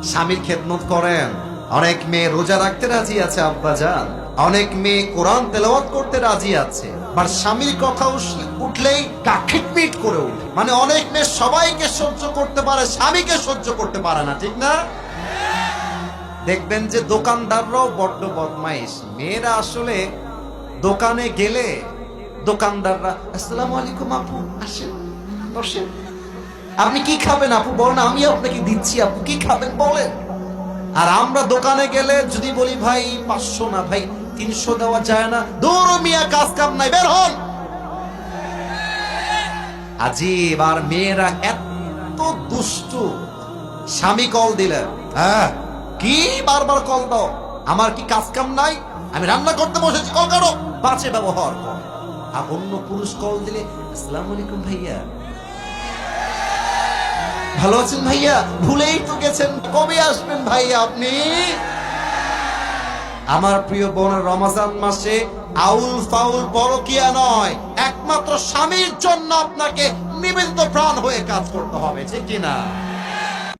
স্বামীর খেদমত করেন। অনেক মেয়ে রোজা রাখতে রাজি আছে আব্বাজান, অনেক মেয়ে কোরআন তেলাওয়াত করতে রাজি আছে, আর স্বামীর কথা উঠলেই কাখিটমিট করে ওঠে। মানে অনেক মেয়ে সবাইকে সহ্য করতে পারে, স্বামীকে সহ্য করতে পারে না, ঠিক না? দেখবেন যে দোকানদাররাও বড্ড বদমাইশ। মেয়েরা আসলে দোকানে গেলে দোকানদাররা আসসালামু আলাইকুম আপু, আসেন বসেন, আপনি কি খাবেন আপু বলেন, আমি আপনাকে দিচ্ছি, আপু কি খাবেন বলেন। আর আমরা দোকানে গেলে যদি বলি ভাই 500 না ভাই 300 দেওয়া যায় না, দৌড় মিয়া, কাজ কাম নাই, বের হন। আজীব। আর মেয়েরা এত দুষ্টু, স্বামী কল দিলেন, হ্যাঁ কি বারবার কল দাও, আমার কি কাজ কাম নাই, আমি রান্না করতে বসেছি, কল করো, বাজে ব্যবহার করে। আর অন্য পুরুষ কল দিলে আসসালামু আলাইকুম ভাইয়া, ভালো আছেন ভাইয়া, ভুলেই তো গেছেন, কবে আসবেন ভাইয়া আপনি? আমার প্রিয় বোন, রমজান মাসে আউল ফাউল পরকিয়া নয়, একমাত্র স্বামীর জন্য আপনাকে নিবেদিত প্রাণ হয়ে কাজ করতে হবে, ঠিক কিনা?